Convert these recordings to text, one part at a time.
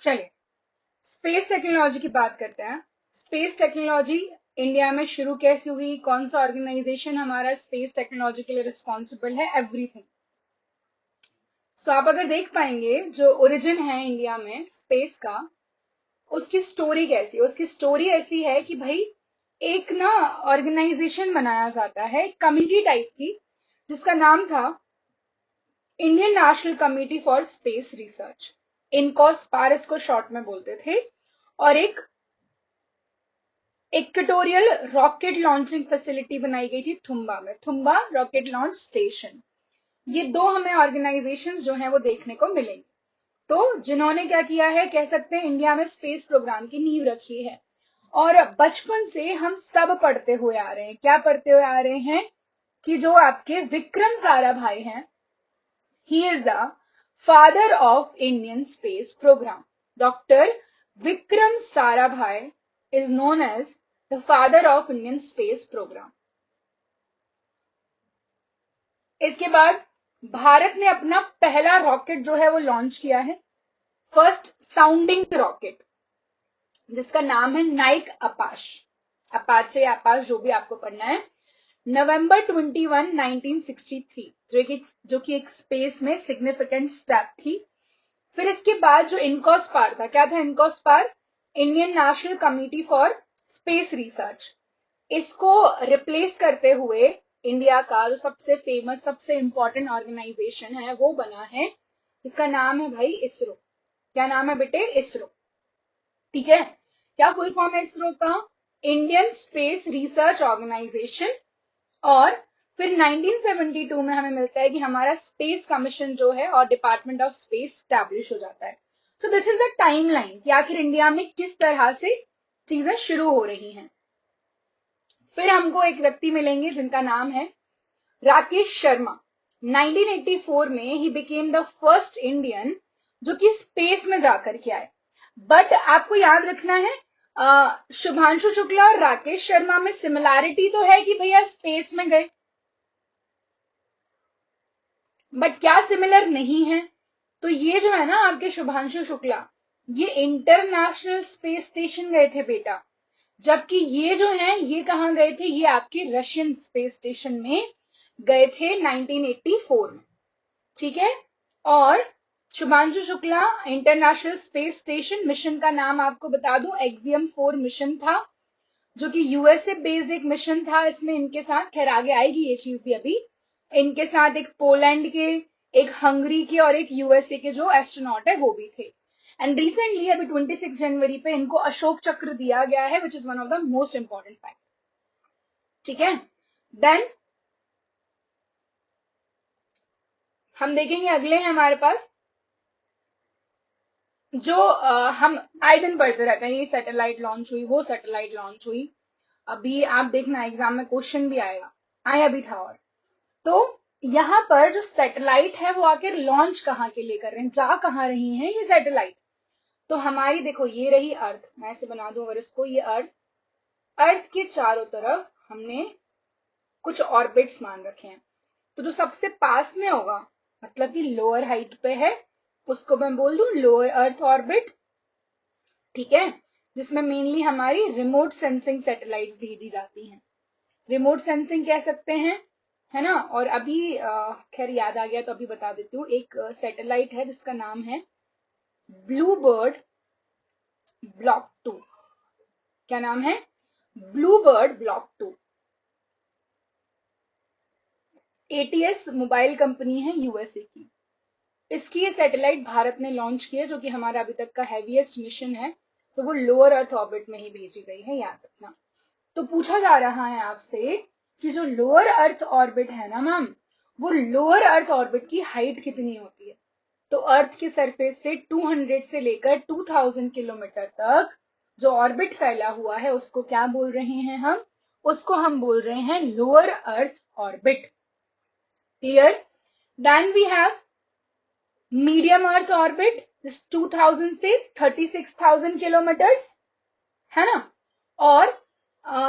चलिए space technology की बात करते हैं। स्पेस टेक्नोलॉजी इंडिया में शुरू कैसे हुई, कौन सा ऑर्गेनाइजेशन हमारा स्पेस टेक्नोलॉजी के लिए रिस्पॉन्सिबल है, एवरीथिंग। सो आप अगर देख पाएंगे जो ओरिजिन है इंडिया में स्पेस का, उसकी स्टोरी कैसी है। उसकी स्टोरी ऐसी है कि भाई एक ना ऑर्गेनाइजेशन बनाया जाता है, कमिटी टाइप की, जिसका नाम था Indian national committee for space research, INCOSPAR इसको शॉर्ट में बोलते थे। और एक इक्वेटोरियल रॉकेट लॉन्चिंग फैसिलिटी बनाई गई थी थुम्बा में, थुम्बा रॉकेट लॉन्च स्टेशन। ये दो हमें ऑर्गेनाइजेशंस जो हैं वो देखने को मिलेंगे। तो जिन्होंने क्या किया है, कह सकते हैं इंडिया में स्पेस प्रोग्राम की नींव रखी है। और बचपन से हम सब पढ़ते हुए आ रहे हैं, क्या पढ़ते हुए आ रहे हैं कि जो आपके विक्रम साराभाई हैं, he is the father of Indian space program. Dr. Vikram Sarabhai is known as the father of Indian space program. इसके बाद भारत ने अपना पहला रॉकेट जो है वो लॉन्च किया है, फर्स्ट साउंडिंग रॉकेट, जिसका नाम है नाइक अपाश, अपाचे या अपाश जो भी आपको पढ़ना है। नवंबर 21, 1963 जो कि एक स्पेस में सिग्निफिकेंट स्टेप थी। फिर इसके बाद जो इनकॉस्पार था, क्या था INCOSPAR, Indian national committee for space research, इसको रिप्लेस करते हुए इंडिया का जो सबसे फेमस सबसे इंपॉर्टेंट ऑर्गेनाइजेशन है वो बना है, जिसका नाम है भाई इसरो। क्या नाम है बेटे, इसरो। ठीक है, क्या फुल फॉर्म है इसरो का, इंडियन स्पेस रिसर्च ऑर्गेनाइजेशन। और फिर 1972 में हमें मिलता है कि हमारा स्पेस कमीशन जो है और डिपार्टमेंट ऑफ स्पेस स्टैब्लिश हो जाता है। So this is the time line कि आखिर इंडिया में किस तरह से चीजें शुरू हो रही हैं। फिर हमको एक व्यक्ति मिलेंगे जिनका नाम है राकेश शर्मा। 1984 में he became the first Indian जो कि स्पेस में जाकर के आए। बट आपको याद रखना है, शुभांशु शुक्ला और राकेश शर्मा में सिमिलैरिटी तो है कि भैया स्पेस में गए, बट क्या सिमिलर नहीं है। तो ये जो है ना आपके शुभांशु शुक्ला, ये इंटरनेशनल स्पेस स्टेशन गए थे बेटा, जबकि ये जो है ये कहां गए थे, ये आपके रशियन स्पेस स्टेशन में गए थे 1984 में। ठीक है, और Shubhanshu Shukla international space station mission का नाम आपको बता दूं, एक्सियम 4 मिशन था, जो कि यूएसए बेस्ड एक मिशन था। इसमें इनके साथ, खैर आगे आएगी ये चीज भी अभी, इनके साथ एक पोलैंड के, एक हंगरी के और एक यूएसए के जो एस्ट्रोनॉट है वो भी थे। एंड रिसेंटली अभी 26 जनवरी पे इनको अशोक चक्र दिया गया है, which is one of the most important fact. ठीक है, देन हम देखेंगे अगले हैं हमारे पास जो हम आए दिन पढ़ते रहते हैं, ये सैटेलाइट लॉन्च हुई, वो सैटेलाइट लॉन्च हुई। अभी आप देखना एग्जाम में क्वेश्चन भी आएगा, आया भी था। और तो यहाँ पर जो सैटेलाइट है वो आखिर लॉन्च कहाँ के लिए कर रहे हैं, जा कहाँ रही हैं ये सैटेलाइट। तो हमारी देखो ये रही अर्थ, मैं ऐसे बना दूं अगर इसको, ये अर्थ के चारों तरफ हमने कुछ ऑर्बिट्स मान रखे हैं। तो जो सबसे पास में होगा, मतलब कि लोअर हाइट पे है, उसको मैं बोल दूं लोअर अर्थ ऑर्बिट। ठीक है, जिसमें मेनली हमारी रिमोट सेंसिंग सैटेलाइट्स भेजी जाती हैं, रिमोट सेंसिंग कह सकते हैं, है ना। और अभी खैर याद आ गया तो अभी बता देती हूँ, एक सैटेलाइट है जिसका नाम है ब्लू बर्ड ब्लॉक 2। क्या नाम है, blue bird block 2। ATS mobile company है यूएसए की, इसकी ये सैटेलाइट भारत ने लॉन्च की है, जो कि हमारा अभी तक का हैवीएस्ट मिशन है। तो वो लोअर अर्थ ऑर्बिट में ही भेजी गई है, याद रखना। तो पूछा जा रहा है आपसे कि जो लोअर अर्थ ऑर्बिट है ना मैम, वो लोअर अर्थ ऑर्बिट की हाइट कितनी होती है। तो अर्थ की सरफेस से 200 से लेकर 2000 किलोमीटर तक जो ऑर्बिट फैला हुआ है उसको क्या बोल रहे हैं हम, उसको हम बोल रहे हैं lower earth orbit. Clear. Then we have medium earth orbit, 2000 से 36,000 किलोमीटर्स, है ना। और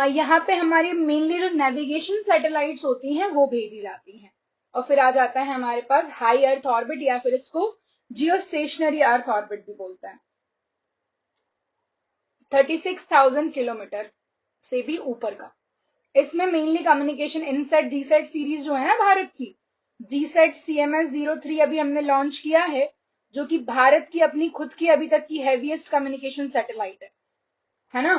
यहाँ पे हमारी मेनली जो नेविगेशन सैटेलाइट्स होती हैं वो भेजी जाती हैं। और फिर आ जाता है हमारे पास हाई अर्थ ऑर्बिट, या फिर इसको जियो स्टेशनरी अर्थ ऑर्बिट भी बोलते हैं। 36,000 किलोमीटर से भी ऊपर का। इसमें mainly communication INSAT GSAT series जो है ना भारत की, जीसेट CMS-03 अभी हमने लॉन्च किया है, जो कि भारत की अपनी खुद की अभी तक की हैवीएस्ट कम्युनिकेशन सैटेलाइट है ना,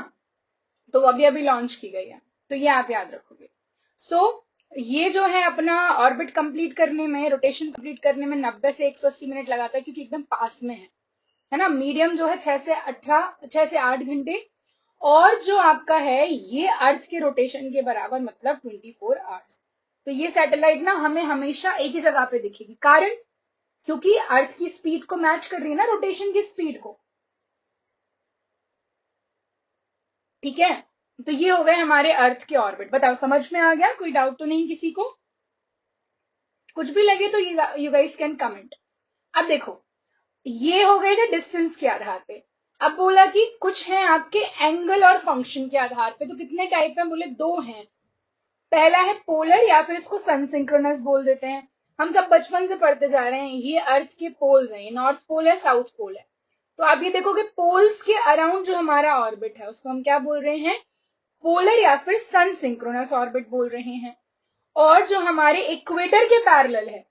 तो अभी अभी लॉन्च की गई है, तो ये आप याद रखोगे। ये जो है अपना ऑर्बिट कंप्लीट करने में, रोटेशन कंप्लीट करने में 90 से 180 मिनट लगाता है, क्योंकि एकदम पास में है ना। मीडियम जो है 6 से 8 घंटे, और जो आपका है ये अर्थ के रोटेशन के बराबर, मतलब 24 आवर्स। तो ये सैटेलाइट ना हमें हमेशा एक ही जगह पे दिखेगी, कारण क्योंकि अर्थ की स्पीड को मैच कर रही है ना, रोटेशन की स्पीड को। ठीक है, तो ये हो गए हमारे अर्थ के ऑर्बिट। बताओ समझ में आ गया? कोई डाउट तो नहीं किसी को? कुछ भी लगे तो यू गाइस कैन कमेंट। अब देखो, ये हो गए थे डिस्टेंस के आधार पे। अब बोला कि कुछ हैं आपके एंगल और फंक्शन के आधार पे। तो कितने टाइप में? बोले 2 हैं। पहला है पोलर, या फिर इसको सन सिंक्रोनस बोल देते हैं। हम सब बचपन से पढ़ते जा रहे हैं, ये अर्थ के पोल्स हैं, ये नॉर्थ पोल है, साउथ पोल है। तो आप ये देखोगे पोल्स के अराउंड जो हमारा ऑर्बिट है उसको हम क्या बोल रहे हैं? पोलर या फिर सन सिंक्रोनस ऑर्बिट बोल रहे हैं। और जो हमारे इक्वेटर के पैरेलल है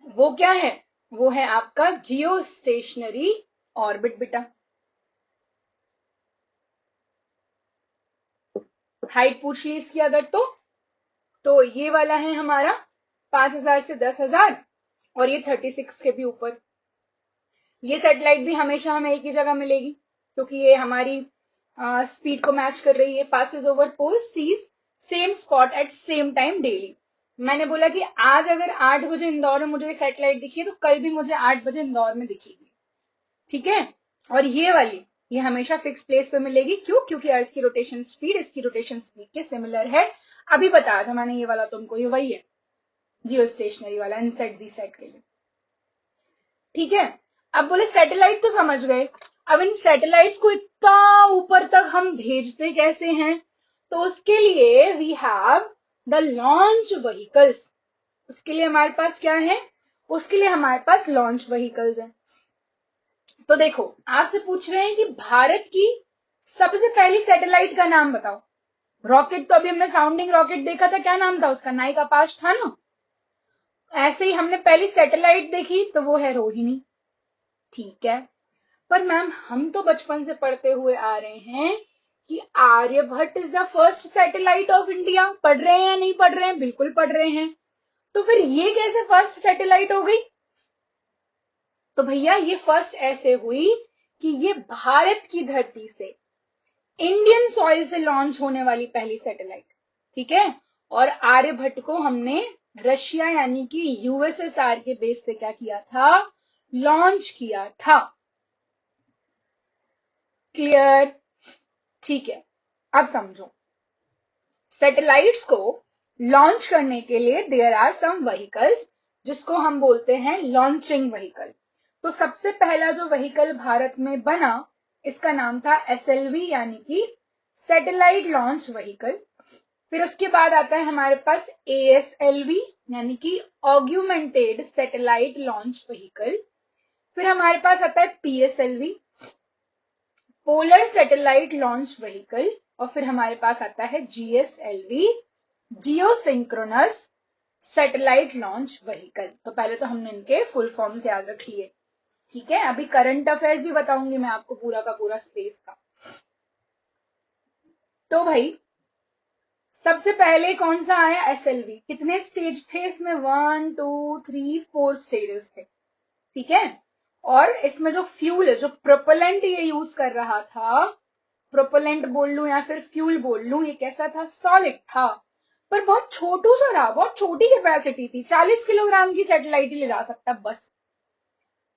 वो क्या है? वो है आपका जियो स्टेशनरी ऑर्बिट बेटा। हाइट पूछ ली इसकी अगर तो ये वाला है हमारा 5,000 से 10,000, और ये 36 के भी ऊपर। ये सैटेलाइट भी हमेशा हमें एक ही जगह मिलेगी, क्योंकि ये हमारी स्पीड को मैच कर रही है। Passes over pole, sees same spot at same time daily. मैंने बोला कि आज अगर 8 बजे इंदौर में मुझे ये सैटेलाइट दिखी है, तो कल भी मुझे 8 बजे इंदौर में दिखेगी। ठीक है, और ये वाली ये हमेशा फिक्स प्लेस पे मिलेगी। क्यों? क्योंकि अर्थ की रोटेशन स्पीड इसकी रोटेशन स्पीड के सिमिलर है। अभी बताया था मैंने ये वाला तुमको, ये वही है जियो स्टेशनरी वाला, इनसेट जी सेट के लिए। ठीक है, अब बोले सैटेलाइट तो समझ गए। अब इन सैटेलाइट्स को इतना ऊपर तक हम भेजते कैसे हैं? तो उसके लिए we have the launch vehicles. उसके लिए हमारे पास क्या है? उसके लिए हमारे पास लॉन्च व्हीकल्स हैं। तो देखो, आपसे पूछ रहे हैं कि भारत की सबसे पहली सैटेलाइट का नाम बताओ। रॉकेट तो अभी हमने साउंडिंग रॉकेट देखा था, क्या नाम था उसका? नाइक अपाच था ना। ऐसे ही हमने पहली सैटेलाइट देखी तो वो है रोहिणी। ठीक है, पर मैम हम तो बचपन से पढ़ते हुए आ रहे हैं कि Aryabhata is the first satellite of India. पढ़ रहे हैं या नहीं पढ़ रहे हैं? बिल्कुल पढ़ रहे हैं। तो फिर ये कैसे फर्स्ट सैटेलाइट हो गई? तो भैया ये फर्स्ट ऐसे हुई कि ये भारत की धरती से, इंडियन सॉइल से लॉन्च होने वाली पहली सैटेलाइट। ठीक है, और आर्यभट्ट को हमने रशिया यानी कि यूएसएसआर के बेस से क्या किया था? लॉन्च किया था। क्लियर? ठीक है, अब समझो, सैटेलाइट्स को लॉन्च करने के लिए देयर आर सम व्हीकल्स, जिसको हम बोलते हैं लॉन्चिंग व्हीकल। तो सबसे पहला जो व्हीकल भारत में बना, इसका नाम था SLV, यानी कि सैटेलाइट लॉन्च व्हीकल। फिर उसके बाद आता है हमारे पास ASLV, यानी कि ऑग्यूमेंटेड सैटेलाइट लॉन्च व्हीकल। फिर हमारे पास आता है PSLV, polar satellite launch vehicle. और फिर हमारे पास आता है GSLV, जियो सिंक्रोनस सैटेलाइट लॉन्च व्हीकल। तो पहले तो हमने इनके फुल फॉर्म्स याद रख लिए। ठीक है, अभी करंट अफेयर्स भी बताऊंगी मैं आपको पूरा का पूरा स्पेस का। तो भाई सबसे पहले कौन सा आया? SLV। कितने स्टेज थे इसमें? 1 2 3 4 स्टेजेस थे। ठीक है, और इसमें जो फ्यूल है, जो प्रोपेलेंट ये यूज कर रहा था, प्रोपेलेंट बोल लू या फिर फ्यूल बोल लू, ये कैसा था? सॉलिड था, पर बहुत छोटू सा रहा, बहुत छोटी कैपेसिटी थी, 40 किलोग्राम की सैटेलाइट ही ले जा सकता बस।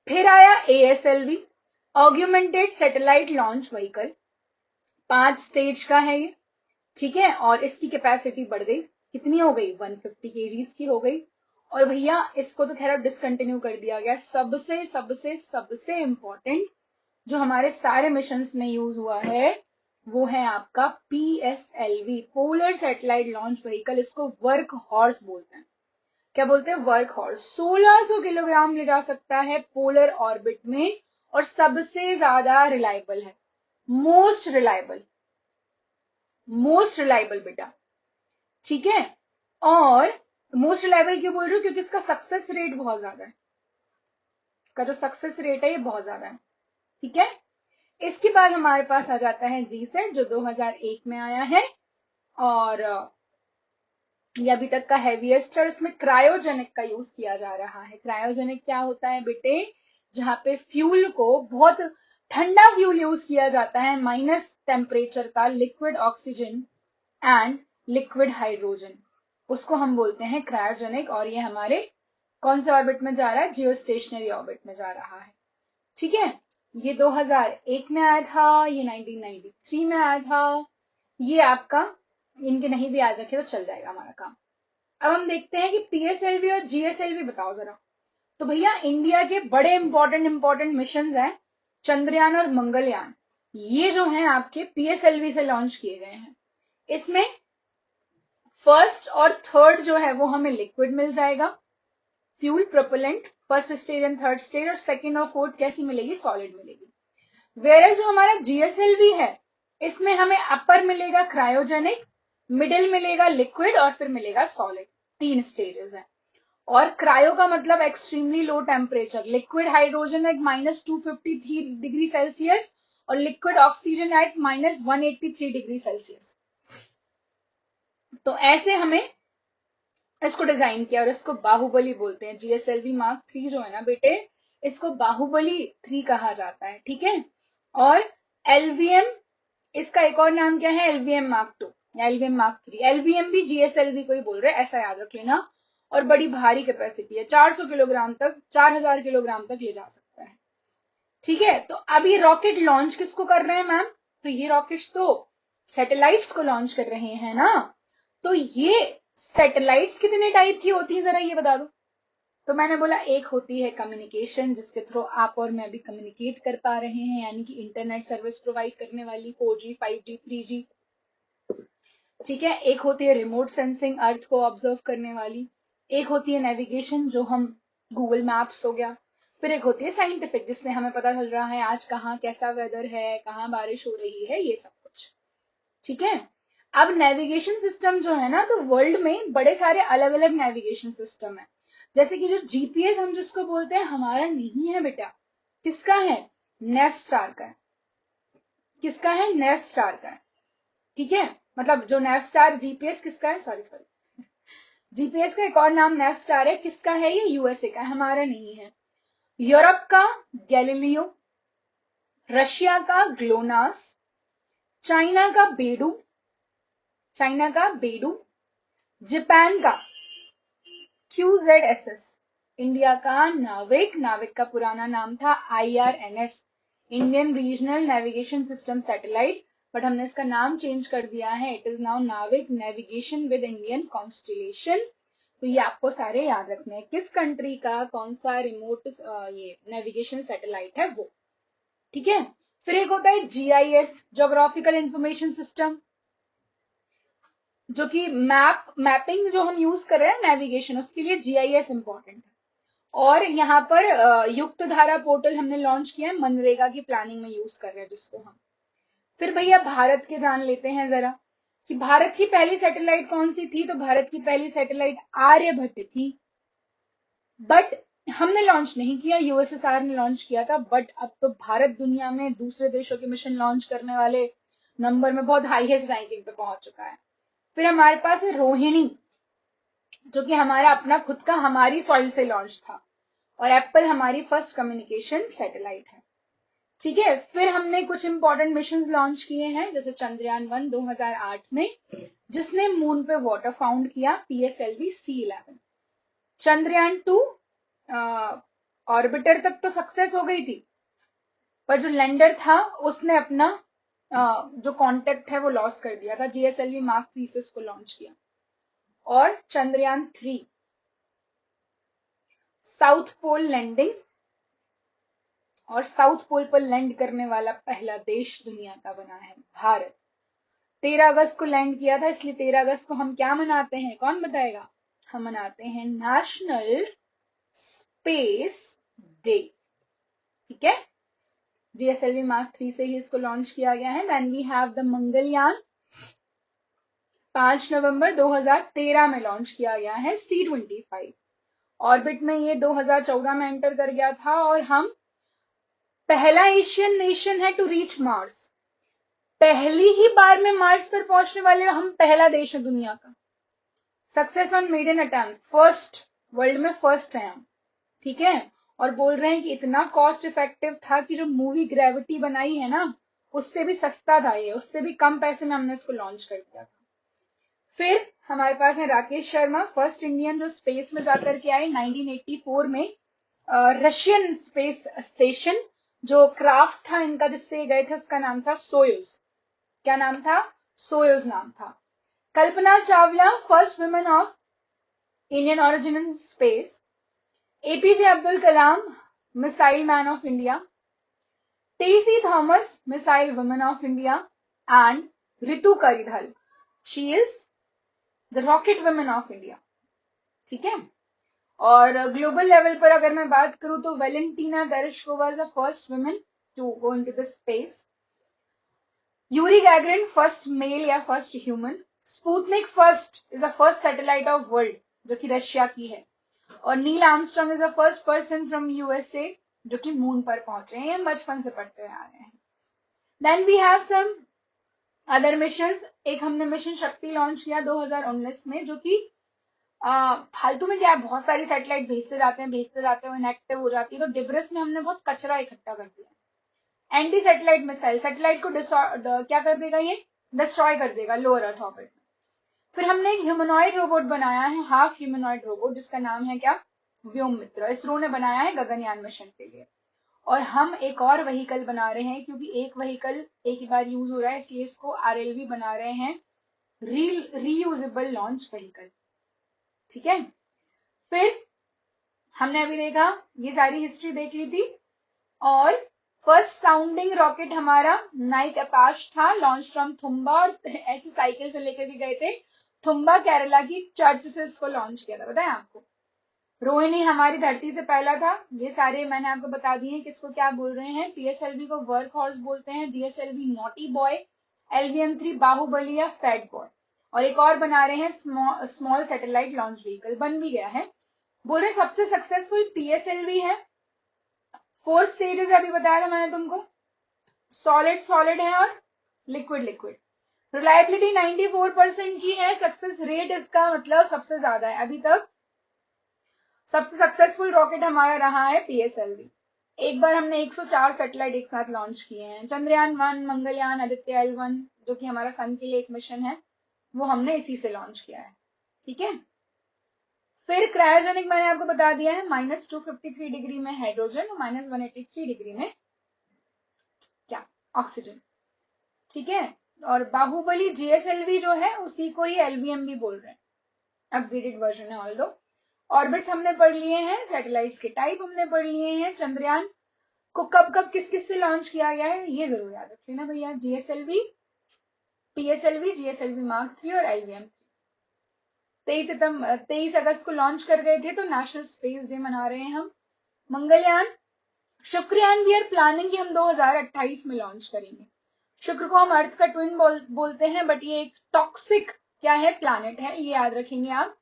फिर आया ASLV, augmented satellite launch vehicle. 5 stage का है ये। ठीक है, और इसकी कैपेसिटी बढ़ गई, कितनी हो गई? 150 kgs की हो गई। और भैया इसको तो खैर डिसकंटिन्यू कर दिया गया। सबसे सबसे सबसे इंपॉर्टेंट जो हमारे सारे मिशंस में यूज हुआ है वो है आपका PSLV, polar satellite launch vehicle. इसको वर्क हॉर्स बोलते हैं। क्या बोलते हैं? Work horse. 1600 किलोग्राम ले जा सकता है पोलर ऑर्बिट में, और सबसे ज्यादा रिलायबल है, मोस्ट रिलायबल, मोस्ट रिलायबल बेटा, ठीक है। और मोस्ट रिलायबल क्यों बोल रही हूँ, क्योंकि इसका सक्सेस रेट बहुत ज्यादा है, इसका जो सक्सेस रेट है ये बहुत ज्यादा है, ठीक है। इसके बाद हमारे पास आ जाता है जीसैट जो 2001 में आया है, और ये अभी तक का हैवीएस्ट है। इसमें क्रायोजेनिक का यूज किया जा रहा है। क्रायोजेनिक क्या होता है बेटे, जहां पे फ्यूल को बहुत ठंडा फ्यूल यूज किया जाता है, माइनस टेम्परेचर का, liquid oxygen and liquid hydrogen, उसको हम बोलते हैं क्रायोजेनिक। और ये हमारे कौन से ऑर्बिट में जा रहा है, जियोस्टेशनरी ऑर्बिट में जा रहा है, ठीक है। ये 2001 में आया था, ये 1993 में आया था। ये आपका, इनके नहीं भी याद रखे तो चल जाएगा हमारा काम। अब हम देखते हैं कि पीएसएलवी और जीएसएलवी बताओ जरा। तो भैया इंडिया के बड़े इंपॉर्टेंट मिशन हैं चंद्रयान और मंगलयान, ये जो हैं आपके पीएसएलवी से लॉन्च किए गए हैं। इसमें फर्स्ट और थर्ड जो है वो हमें लिक्विड मिल जाएगा, fuel propellant, first stage and third stage, और सेकेंड और फोर्थ कैसी मिलेगी, सॉलिड मिलेगी। वेयर जो हमारा जीएसएलवी है, इसमें हमें अपर मिलेगा क्रायोजेनिक, मिडिल मिलेगा लिक्विड, और फिर मिलेगा सॉलिड, 3 स्टेजेस है। और क्रायो का मतलब extremely low temperature, liquid hydrogen at -253 degree Celsius और liquid oxygen at -183 degree Celsius. तो ऐसे हमें इसको डिजाइन किया, और इसको बाहुबली बोलते हैं। जीएसएलवी Mark 3 जो है ना बेटे, इसको बाहुबली 3 कहा जाता है, ठीक है। और एलवीएम, इसका एक और नाम क्या है, एलवीएम Mark 2 या एलवीएम Mark 3। एलवीएम भी जीएसएलवी को ही बोल रहे हैं, ऐसा याद रख लेना। और बड़ी भारी कैपेसिटी है, 400 किलोग्राम तक, 4000 किलोग्राम तक ले जा सकता है, ठीक है। तो अब ये रॉकेट लॉन्च किसको कर रहे हैं मैम, तो ये रॉकेट्स तो सैटेलाइट्स को लॉन्च कर रहे हैं ना। तो ये सैटेलाइट्स कितने टाइप की होती है जरा ये बता दो। तो मैंने बोला एक होती है कम्युनिकेशन, जिसके थ्रू आप और मैं भी कम्युनिकेट कर पा रहे हैं, यानी कि इंटरनेट सर्विस प्रोवाइड करने वाली 4G 5G 3G, ठीक है। एक होती है रिमोट सेंसिंग, अर्थ को ऑब्जर्व करने वाली। एक होती है नेविगेशन, जो हम गूगल मैप्स हो गया। फिर एक होती है साइंटिफिक, जिससे हमें पता चल रहा है आज कहाँ कैसा वेदर है, कहाँ बारिश हो रही है, ये सब कुछ, ठीक है। अब नेविगेशन सिस्टम जो है ना, तो वर्ल्ड में बड़े सारे अलग अलग नेविगेशन सिस्टम है। जैसे कि जो जीपीएस हम जिसको बोलते हैं, हमारा नहीं है बेटा, किसका है, नेवस्टार का है। किसका है, नेवस्टार का है, ठीक है। मतलब जो नेवस्टार जीपीएस किसका है, सॉरी जीपीएस का एक और नाम नेवस्टार है, किसका है, ये यूएसए का है, हमारा नहीं है। यूरोप का गैलीलियो, रशिया का ग्लोनास, चाइना का बेडू, जापान का QZSS, इंडिया का नाविक का पुराना नाम था IRNS, Indian regional navigation system satellite, but हमने इसका नाम चेंज कर दिया है, इट इज नाउ नाविक नेविगेशन विद इंडियन कॉन्स्टिलेशन। तो ये आपको सारे याद रखने हैं, किस कंट्री का कौन सा रिमोट ये नेविगेशन सैटेलाइट है वो, ठीक है। फिर एक होता है GIS, ज्योग्राफिकल इंफॉर्मेशन सिस्टम, जो कि मैपिंग जो हम यूज कर रहे हैं नेविगेशन, उसके लिए GIS इंपॉर्टेंट है। और यहाँ पर युक्त धारा पोर्टल हमने लॉन्च किया है, मनरेगा की प्लानिंग में यूज कर रहे हैं जिसको हम। फिर भैया भारत के जान लेते हैं जरा, कि भारत की पहली सैटेलाइट कौन सी थी। तो भारत की पहली सैटेलाइट आर्यभट्ट थी, बट हमने लॉन्च नहीं किया, यूएसएसआर ने लॉन्च किया था। बट अब तो भारत दुनिया में दूसरे देशों के मिशन लॉन्च करने वाले नंबर में बहुत हाईएस्ट रैंकिंग पे पहुंच चुका है। फिर हमारे पास है रोहिणी, जो कि हमारा अपना खुद का हमारी सॉइल से लॉन्च था। और एप्पल हमारी फर्स्ट कम्युनिकेशन सैटेलाइट है, ठीक है। फिर हमने कुछ इंपॉर्टेंट मिशन लॉन्च किए हैं, जैसे चंद्रयान 1 2008 में, जिसने मून पे वाटर फाउंड किया, PSLV C11। चंद्रयान 2 ऑर्बिटर तक तो सक्सेस हो गई थी, पर जो लैंडर था उसने अपना जो कांटेक्ट है वो लॉस कर दिया था, GSLV Mark 3 से इसको लॉन्च किया। और चंद्रयान 3 साउथ पोल लैंडिंग, और साउथ पोल पर लैंड करने वाला पहला देश दुनिया का बना है भारत। 13 अगस्त को लैंड किया था, इसलिए 13 अगस्त को हम क्या मनाते हैं, कौन बताएगा, हम मनाते हैं नेशनल स्पेस डे, ठीक है। GSLV Mark 3 से ही इसको लॉन्च किया गया है। Then we have the Mangalyaan, 5 नवंबर 2013 में लॉन्च किया गया है C-25। ऑर्बिट में ये 2014 में एंटर कर गया था और हम पहला एशियन नेशन है टू रीच मार्स। पहली ही बार में मार्स पर पहुंचने वाले हम पहला देश है दुनिया का। Success on maiden attempt, first, world में फर्स्ट है हम, ठीक है। और बोल रहे हैं कि इतना कॉस्ट इफेक्टिव था कि जो मूवी ग्रेविटी बनाई है ना, उससे भी सस्ता था ये, उससे भी कम पैसे में हमने इसको लॉन्च कर दिया था। फिर हमारे पास है राकेश शर्मा, फर्स्ट इंडियन जो स्पेस में जाकर के आए 1984 में। रशियन स्पेस स्टेशन जो क्राफ्ट था इनका जिससे गए थे उसका नाम था सोयूज। क्या नाम था? सोयूज नाम था। Kalpana Chawla, first women of Indian origin in space. APJ Abdul Kalam, missile man of India. TC Thomas, missile women of India. And Ritu Karidhal, she is the rocket women of India, ठीक है। और ग्लोबल लेवल पर अगर मैं बात करूं तो Valentina Tereshkova is the first women to go into the space. Yuri Gagarin, first male या first human. Sputnik first is the first satellite of world जो कि रशिया की है। और Neil Armstrong is the first person from USA जो कि moon पर पहुंचे हैं। हम बचपन से पढ़ते आ रहे हैं। Then we have some other missions. एक हमने मिशन शक्ति लॉन्च किया 2019 में, जो कि फालतू में क्या, बहुत सारी सैटेलाइट भेजते जाते हैं, इनएक्टिव हो जाती है। तो डिब्रस में हमने बहुत कचरा इकट्ठा कर दिया। एंटी सैटेलाइट मिसाइल, सैटेलाइट को क्या कर देगा, ये डिस्ट्रॉय कर देगा लोअर अर्थ ऑर्बिट में। फिर हमने एक ह्यूमनॉइड रोबोट बनाया है, हाफ ह्यूमनॉइड रोबोट, जिसका नाम है क्या, व्योम मित्र। इसरो ने बनाया है गगनयान मिशन के लिए। और हम एक और व्हीकल बना रहे हैं, क्योंकि एक व्हीकल एक ही बार यूज हो रहा है, इसलिए इसको RLV बना रहे हैं, रीयूजेबल लॉन्च व्हीकल, ठीक है। फिर हमने अभी देखा, ये सारी हिस्ट्री देख ली थी। और फर्स्ट साउंडिंग रॉकेट हमारा नाइक अपाश था, लॉन्च फ्रॉम थुम्बा। और ऐसी साइकिल से लेकर के गए थे थुम्बा, केरला की चर्च से इसको लॉन्च किया था, बताएं आपको। रोहिणी हमारी धरती से पहला था। ये सारे मैंने आपको बता दिए हैं किसको क्या बोल रहे हैं। PSLV को वर्क हॉर्स बोलते हैं, GSLV naughty boy, LVM-3 Baahubali या फैट बॉय। और एक और बना रहे हैं स्मॉल सैटेलाइट लॉन्च व्हीकल, बन भी गया है। बोल रहे सबसे सक्सेसफुल PSLV है। 4 स्टेजेस अभी बताया था मैंने तुमको, सॉलिड है और लिक्विड। रिलायबिलिटी 94% की है। सक्सेस रेट इसका मतलब सबसे ज्यादा है। अभी तक सबसे सक्सेसफुल रॉकेट हमारा रहा है PSLV। एक बार हमने 104 सैटेलाइट एक साथ लॉन्च किए हैं। चंद्रयान 1, मंगलयान, आदित्य L1 जो कि हमारा सन के लिए एक मिशन है, वो हमने इसी से लॉन्च किया है, ठीक है। फिर क्रायोजेनिक मैंने आपको बता दिया है, -253 डिग्री में हाइड्रोजन और -183 डिग्री में क्या, ऑक्सीजन, ठीक है। और बाहुबली GSLV जो है उसी को ही LVM भी बोल रहे हैं, अपग्रेडेड वर्जन है ऑल दो। ऑर्बिट्स हमने पढ़ लिए हैं, सैटेलाइट्स के टाइप हमने पढ़ लिए हैं। चंद्रयान को कब कब किस किस से लॉन्च किया गया है ये जरूर याद रख लेना भैया। GSLV, PSLV, GSLV Mark 3 और LVM 3। 23 अगस्त को लॉन्च कर गए थे, तो नेशनल स्पेस डे मना रहे हैं हम। Mangalyaan, Shukrayaan we are planning कि हम 2028 में लॉन्च करेंगे। शुक्र को हम अर्थ का ट्विन बोलते हैं, बट ये एक टॉक्सिक क्या है, प्लैनेट है, ये याद रखेंगे आप।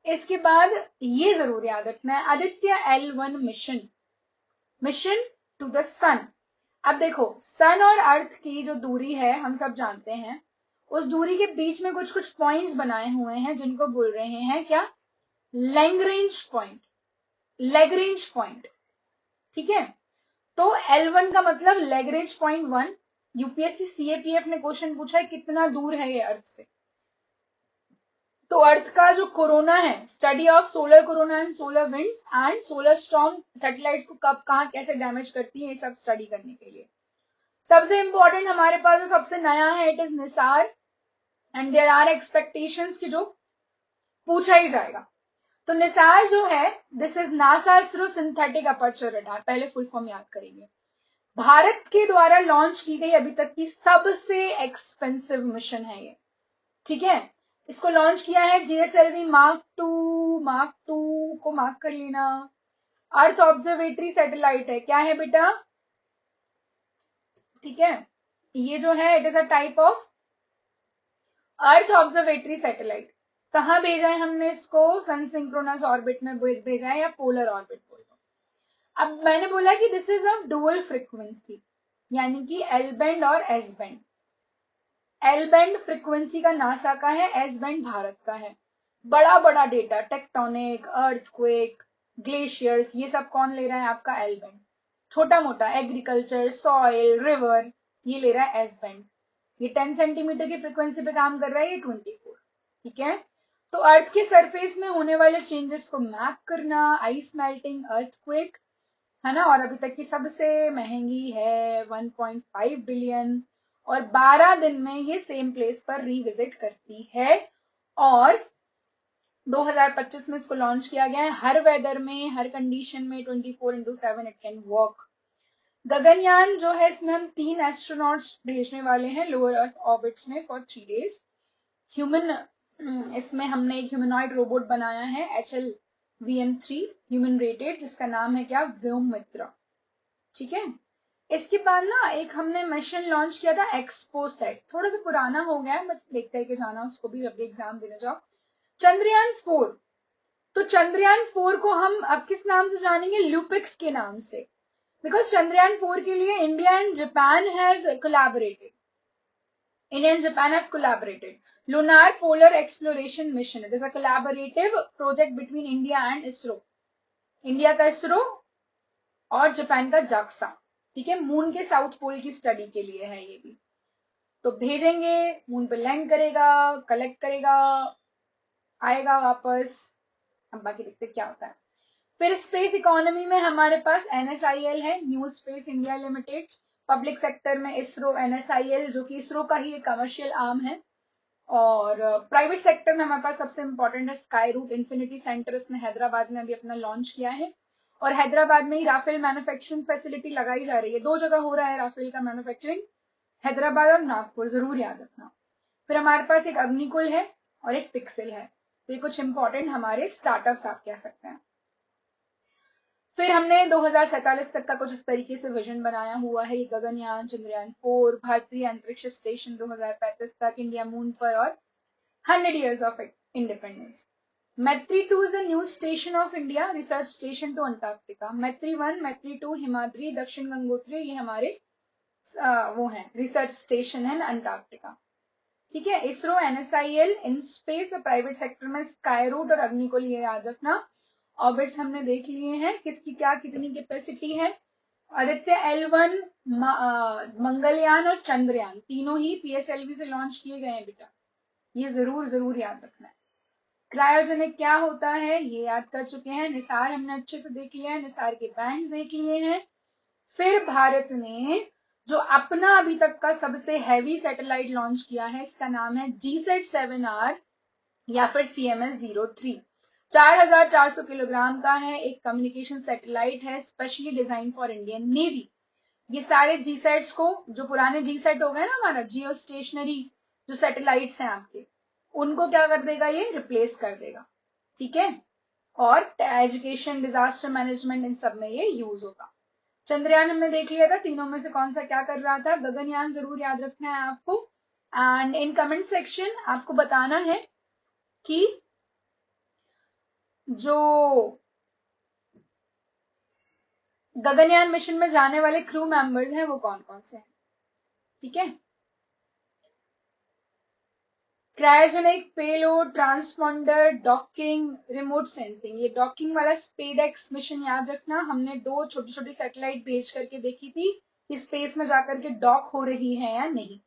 इसके बाद ये जरूर याद रखना है, Aditya L1 mission to the sun. अब देखो, सन और अर्थ की जो दूरी है हम सब जानते हैं, उस दूरी के बीच में कुछ कुछ पॉइंट्स बनाए हुए हैं जिनको बोल रहे हैं क्या, लैग्रेंज पॉइंट, ठीक है। तो L1 का मतलब लैग्रेंज पॉइंट 1। UPSC CAPF ने क्वेश्चन पूछा है कितना दूर है ये अर्थ से। तो अर्थ का जो कोरोना है, study of solar corona and solar winds and solar storm, satellites को कब कहां कैसे डैमेज करती है, ये सब स्टडी करने के लिए। सबसे इंपॉर्टेंट हमारे पास जो सबसे नया है, it is NISAR, and there are expectations की जो पूछा ही जाएगा। तो निसार जो है, this is NASA ISRO synthetic aperture radar, पहले फुल फॉर्म याद करेंगे। भारत के द्वारा लॉन्च की गई अभी तक की सबसे एक्सपेंसिव मिशन है ये, ठीक है। इसको लॉन्च किया है GSLV Mark 2 को मार्क कर लेना। अर्थ ऑब्जर्वेटरी सैटेलाइट है, क्या है बेटा, ठीक है, ये जो है it is a type of earth observatory satellite. कहाँ भेजा है हमने इसको? सन सिंक्रोनस ऑर्बिट में भेजा है, या पोलर ऑर्बिट बोल लो। अब मैंने बोला कि this is of dual frequency, यानी कि एल बैंड और S band. L band frequency का नासा का है, एस बैंड भारत का है। बड़ा बड़ा डेटा, टेक्टोनिक, अर्थक्वेक, ग्लेशियर्स, ये सब कौन ले रहा है? आपका एल बैंड। छोटा मोटा एग्रीकल्चर, सॉइल, रिवर, ये ले रहा है एस बैंड। ये 10 सेंटीमीटर की फ्रीक्वेंसी पे काम कर रहा है, ये 24। ठीक है, तो अर्थ के सरफेस में होने वाले चेंजेस को मैप करना, आइस मेल्टिंग, अर्थक्वेक, है ना। और अभी तक की सबसे महंगी है 1.5 बिलियन, और 12 दिन में ये सेम प्लेस पर रिविजिट करती है। और 2025 में इसको लॉन्च किया गया है। हर वेदर में, हर कंडीशन में 24/7 इट कैन वर्क। गगनयान जो है, इसमें हम 3 एस्ट्रोनॉट्स भेजने वाले हैं लोअर अर्थ ऑर्बिट्स में फॉर 3 डेज। ह्यूमन, इसमें हमने एक ह्यूमनॉइड रोबोट बनाया है HLVM3 ह्यूमन रेटेड, जिसका नाम है क्या? व्योममित्र। ठीक है, इसके बाद ना एक हमने मिशन लॉन्च किया था एक्सपोसेट, थोड़ा सा पुराना हो गया है बट देख करके जाना उसको भी, अभी एग्जाम देने जाओ। चंद्रयान 4, तो चंद्रयान 4 को हम अब किस नाम से जानेंगे? ल्यूपिक्स के नाम से, बिकॉज चंद्रयान 4 के लिए India and Japan has collaborated. India and Japan have collaborated. Lunar Polar Exploration Mission. It is a collaborative project between India and ISRO. India का इसरो और जापान का जाक्सा। ठीक है, मून के साउथ पोल की स्टडी के लिए है ये भी। तो भेजेंगे, मून पे लैंड करेगा, कलेक्ट करेगा, आएगा वापस। अब बाकी देखते क्या होता है। फिर स्पेस इकोनॉमी में हमारे पास NSIL है, new space India limited. Public sector में इसरो, NSIL जो कि इसरो का ही एक कमर्शियल आर्म है। और प्राइवेट सेक्टर में हमारे पास सबसे इंपॉर्टेंट है स्काई रूट इन्फिनिटी सेंटर, इसने हैदराबाद में अभी अपना लॉन्च किया है। और हैदराबाद में ही राफेल मैन्युफैक्चरिंग फैसिलिटी लगाई जा रही है। 2 जगह हो रहा है राफेल का मैन्युफैक्चरिंग, हैदराबाद और नागपुर, जरूर याद रखना। फिर हमारे पास एक अग्निकुल है और एक पिक्सल है। तो ये कुछ इंपॉर्टेंट हमारे स्टार्टअप्स आप कह सकते हैं। फिर हमने 2047 तक का कुछ इस तरीके से विजन बनाया हुआ है। गगनयान, चंद्रयान 4, भारतीय अंतरिक्ष स्टेशन 2035 तक, इंडिया मून पर, और 100 years of independence. Metri 2 is a new station of India, research station to Antarctica. Metri 1, Metri 2, Himadri, दक्षिण गंगोत्री, ये हमारे वो हैं रिसर्च स्टेशन है अंटार्कटिका। ठीक है, इसरो, NSIL, इन स्पेस और प्राइवेट सेक्टर में स्काई रूट और अग्निकुल, ये याद रखना। ऑर्बिट्स हमने देख लिए हैं, किसकी क्या कितनी कैपेसिटी है। आदित्य L1, मंगलयान और चंद्रयान तीनों ही PSLV से लॉन्च किए गए हैं बेटा, ये जरूर जरूर याद रखना है। क्रायोजेनिक क्या होता है ये याद कर चुके हैं। निसार हमने अच्छे से देख लिया है, निसार के बैंड्स देख लिए हैं। फिर भारत ने जो अपना अभी तक का सबसे हैवी सैटेलाइट लॉन्च किया है, इसका नाम है GSAT-7R या फिर CMS-03। 4400 किलोग्राम का है, एक कम्युनिकेशन सैटेलाइट है, specially design for Indian navy. ये सारे जीसैट्स को, जो पुराने जीसैट हो गए ना हमारा जियो स्टेशनरी जो सैटेलाइट्स हैं आपके, उनको क्या कर देगा? ये रिप्लेस कर देगा। ठीक है, और एजुकेशन, डिजास्टर मैनेजमेंट, इन सब में ये यूज होगा। चंद्रयान हमने देख लिया था, तीनों में से कौन सा क्या कर रहा था। गगनयान जरूर याद रखना है आपको। एंड इन कमेंट सेक्शन आपको बताना है कि जो गगनयान मिशन में जाने वाले क्रू मेंबर्स हैं वो कौन कौन से हैं। ठीक है, cryogenic, payload, transponder, docking, remote sensing. ये डॉकिंग वाला स्पेडएक्स मिशन याद रखना, हमने 2 छोटी छोटी सैटेलाइट भेज करके देखी थी कि स्पेस में जाकर के डॉक हो रही है या नहीं,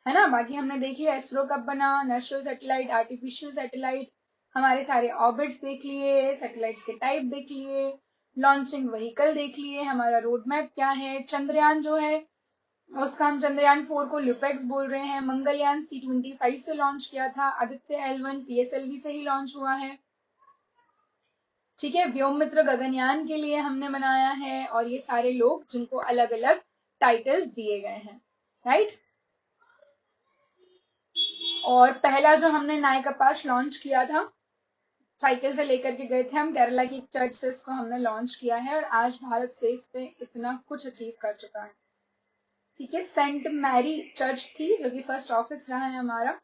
है ना। बाकी हमने देख लिया इसरो कब बना, नेचुरल सैटेलाइट, आर्टिफिशियल सैटेलाइट, हमारे सारे ऑर्बिट्स देख लिए, सैटेलाइट्स के टाइप देख लिए, लॉन्चिंग व्हीकल देख लिए, हमारा रोड मैप क्या है। चंद्रयान जो है उसका हम चंद्रयान 4 को ल्यूपेक्स बोल रहे हैं। मंगलयान C-25 से लॉन्च किया था। आदित्य L1 PSLV से ही लॉन्च हुआ है। ठीक है, व्योममित्र गगनयान के लिए हमने बनाया है, और ये सारे लोग जिनको अलग अलग टाइटल्स दिए गए हैं, राइट। और पहला जो हमने नाइक अपाच लॉन्च किया था, साइकिल से लेकर के गए थे हम, केरला की चर्च से इसको हमने लॉन्च किया है, और आज भारत से इस पे इतना कुछ अचीव कर चुका है। ठीक है, सेंट मैरी चर्च थी जो कि फर्स्ट ऑफिस रहा है हमारा।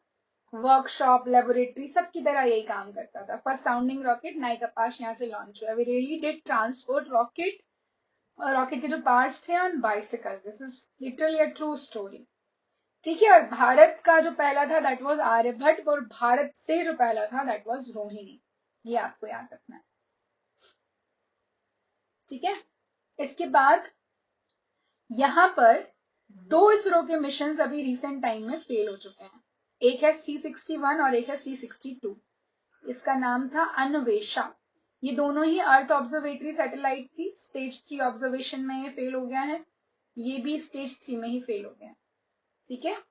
वर्कशॉप, लेबोरेटरी, सबकी तरह यही काम करता था। First sounding rocket Nike Apache यहाँ से लॉन्च हुआ। We really did transport rocket, और रॉकेट के जो पार्ट्स थे on bicycle. This is literally a true story. ठीक है, और भारत का जो पहला था दैट वाज आर्यभट्ट, और भारत से जो पहला था दैट वाज रोहिणी। ये आपको याद रखना है। ठीक है, इसके बाद यहां पर दो इसरो के मिशन अभी रिसेंट टाइम में फेल हो चुके हैं। एक है C61 और एक है C62। इसका नाम था अन्वेषा। ये दोनों ही अर्थ ऑब्जर्वेटरी सैटेलाइट थी। स्टेज 3 ऑब्जर्वेशन में ये फेल हो गया है, ये भी स्टेज 3 में ही फेल हो गया है। ठीक है,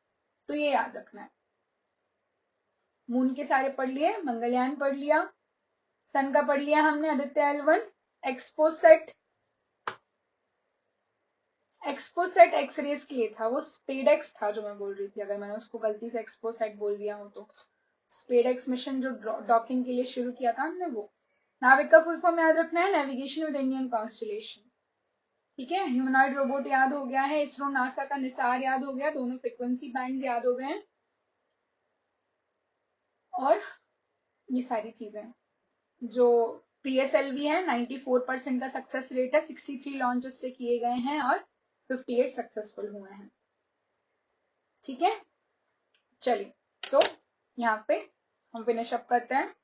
तो ये याद रखना है। मून के सारे पढ़ लिए, मंगलयान पढ़ लिया, सन का पढ़ लिया हमने, आदित्य L1। एक्सपोसेट एक्सरेज के लिए था, वो स्पेडेक्स था जो मैं बोल रही थी। अगर मैंने उसको गलती से एक्सपोसेट बोल दिया हो तो स्पेडेक्स मिशन जो डॉकिंग के लिए शुरू किया था हमने वो। नाविक का फुल फॉर्म याद रखना है, नेविगेशन विद इंडियन कॉन्स्टलेशन। ठीक है, ह्यूमनॉइड रोबोट याद हो गया है, इसरो नासा का निसार याद हो गया, दोनों फ्रिक्वेंसी बैंड याद हो गए हैं, और ये सारी चीजें जो PSLV है 94% का सक्सेस रेट है, 63 लॉन्चेस से किए गए हैं और 58 सक्सेसफुल हुए हैं। ठीक है, चलिए, तो यहाँ पे हम फिनिश अप करते हैं।